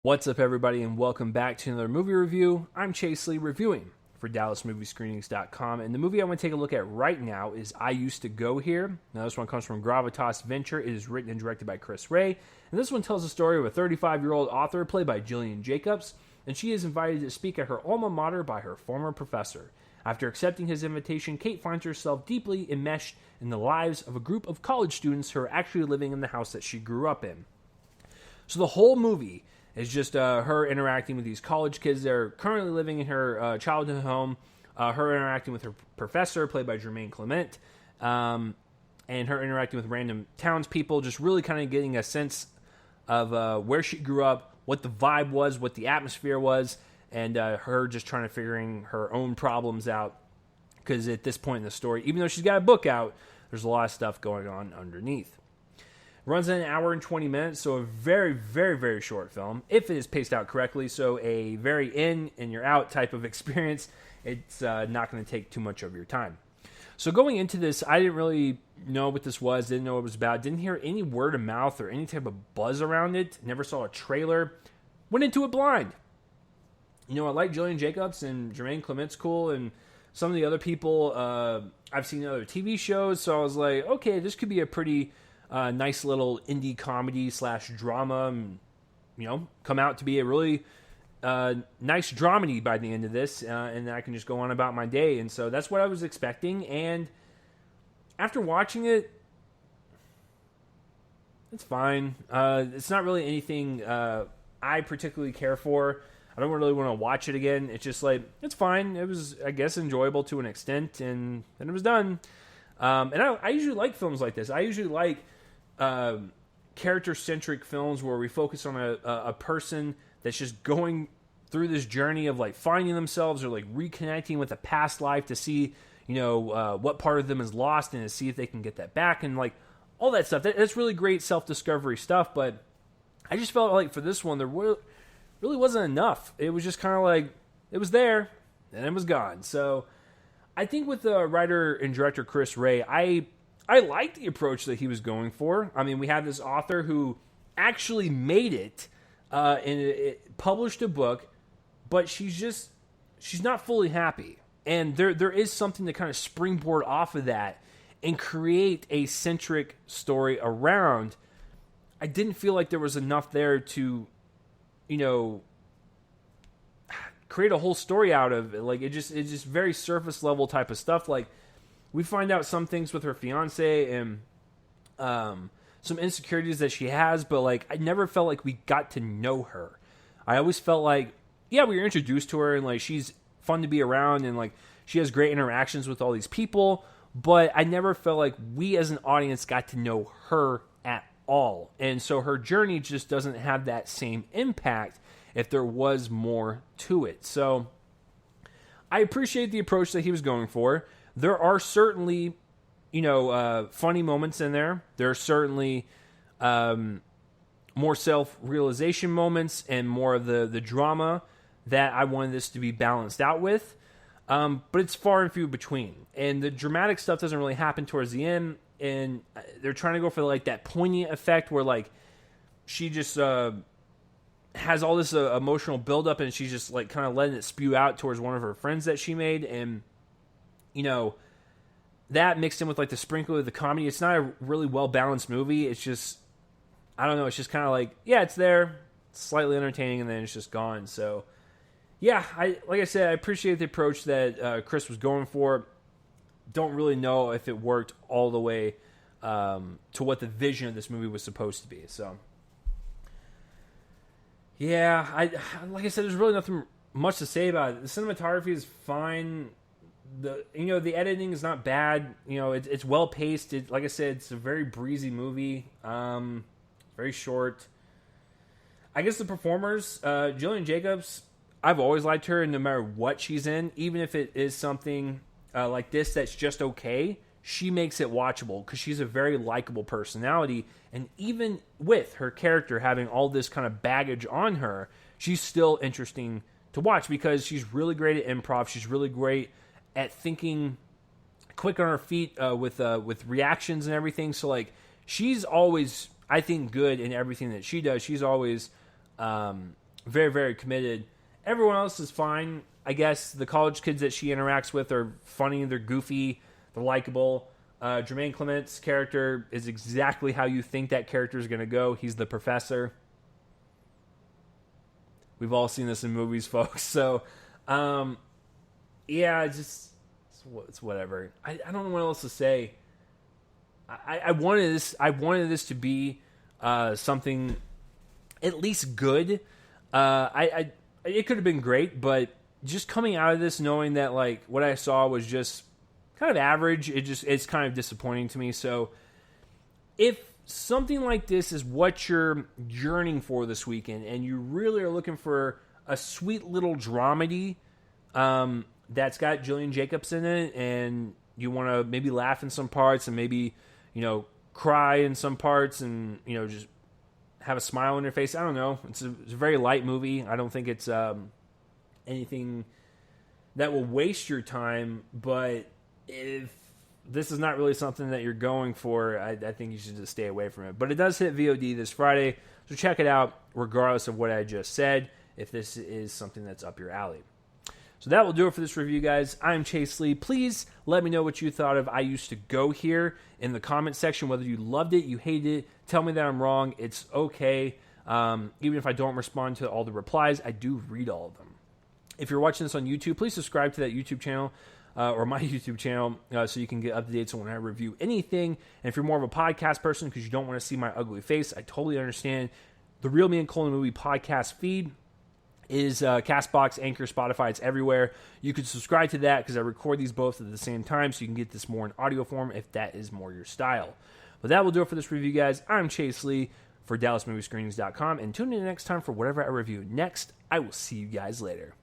What's up, everybody, and welcome back to another movie review. I'm Chase Lee, reviewing for DallasMovieScreenings.com, and the movie I want to take a look at right now is I Used to Go Here. Now, this one comes from Gravitas Venture. It is written and directed by Chris Ray, and this one tells the story of a 35-year-old author played by Gillian Jacobs, and she is invited to speak at her alma mater by her former professor. After accepting his invitation, Kate finds herself deeply enmeshed in the lives of a group of college students who are actually living in the house that she grew up in. So the whole movie is just her interacting with these college kids that are currently living in her childhood home, her interacting with her professor, played by Jermaine Clement, and her interacting with random townspeople, just really kind of getting a sense of where she grew up, what the vibe was, what the atmosphere was, and her just trying to figuring her own problems out, because at this point in the story, even though she's got a book out, there's a lot of stuff going on underneath. Runs in an hour and 20 minutes, so a very, very, very short film, if it is paced out correctly. So a very in and you're out type of experience. It's not going to take too much of your time. So going into this, I didn't really know what this was, didn't know what it was about, didn't hear any word of mouth or any type of buzz around it, never saw a trailer, went into it blind. You know, I like Gillian Jacobs, and Jermaine Clement's cool, and some of the other people, I've seen in other TV shows, so I was like, okay, this could be a pretty nice little indie comedy / drama, and, you know, come out to be a really nice dramedy by the end of this, and I can just go on about my day. And so that's what I was expecting. And after watching it, it's fine. It's not really anything I particularly care for. I don't really want to watch it again. It's just like, it's fine. It was, I guess, enjoyable to an extent, and then it was done. And I usually like films like this. I usually like character-centric films where we focus on a person that's just going through this journey of like finding themselves or like reconnecting with a past life to see, you know, what part of them is lost and to see if they can get that back and like all that stuff. That's really great self-discovery stuff, but I just felt like for this one there really wasn't enough. It was just kind of like it was there and it was gone. So I think with the writer and director Chris Ray, I like the approach that he was going for. I mean, we have this author who actually made it and it published a book, but she's not fully happy. And there is something to kind of springboard off of that and create a centric story around. I didn't feel like there was enough there to, you know, create a whole story out of it. Like it's just very surface level type of stuff. Like we find out some things with her fiance and some insecurities that she has, but like I never felt like we got to know her. I always felt like, yeah, we were introduced to her and like she's fun to be around and like she has great interactions with all these people, but I never felt like we as an audience got to know her at all. And so her journey just doesn't have that same impact if there was more to it. So I appreciate the approach that he was going for. There are certainly, you know, funny moments in there. There are certainly more self-realization moments and more of the drama that I wanted this to be balanced out with. But it's far and few between. And the dramatic stuff doesn't really happen towards the end. And they're trying to go for like that poignant effect where like she just has all this emotional buildup and she's just like kind of letting it spew out towards one of her friends that she made. And, you know, that mixed in with like the sprinkle of the comedy, it's not a really well-balanced movie. It's just, I don't know, it's just kind of like, yeah, it's there, it's slightly entertaining, and then it's just gone. So, yeah, like I said, I appreciate the approach that Chris was going for. Don't really know if it worked all the way to what the vision of this movie was supposed to be. So, yeah, like I said, there's really nothing much to say about it. The cinematography is fine. The editing is not bad. You know, it's well paced. Like I said, it's a very breezy movie. Very short. I guess the performers, Gillian Jacobs, I've always liked her, and no matter what she's in, even if it is something like this that's just okay, she makes it watchable because she's a very likable personality. And even with her character having all this kind of baggage on her, she's still interesting to watch because she's really great at improv. She's really great at thinking quick on her feet with reactions and everything. So like she's always, I think, good in everything that she does. She's always Very, very committed. Everyone else is fine. I guess the college kids that she interacts with are funny, they're goofy, they're likable. Jermaine Clement's character is exactly how you think that character is going to go. He's the professor. We've all seen this in movies, folks. So, yeah, it's whatever. I don't know what else to say. I wanted this to be something at least good. It could have been great, but just coming out of this knowing that like what I saw was just kind of average, it's kind of disappointing to me. So if something like this is what you're yearning for this weekend, and you really are looking for a sweet little dramedy that's got Gillian Jacobs in it, and you want to maybe laugh in some parts and maybe, cry in some parts and, just have a smile on your face. I don't know. It's a very light movie. I don't think it's anything that will waste your time, but if this is not really something that you're going for, I think you should just stay away from it. But it does hit VOD this Friday, so check it out regardless of what I just said, if this is something that's up your alley. So that will do it for this review, guys. I'm Chase Lee. Please let me know what you thought of I Used to Go Here in the comment section, whether you loved it, you hated it. Tell me that I'm wrong. It's okay. Even if I don't respond to all the replies, I do read all of them. If you're watching this on YouTube, please subscribe to that YouTube channel or my YouTube channel so you can get updates on when I review anything. And if you're more of a podcast person because you don't want to see my ugly face, I totally understand. The Real Me and Colin Movie podcast feed is Castbox, Anchor, Spotify. It's everywhere. You can subscribe to that because I record these both at the same time, so you can get this more in audio form if that is more your style. But that will do it for this review, guys. I'm Chase Lee for DallasMovieScreenings.com, and tune in next time for whatever I review next. I will see you guys later.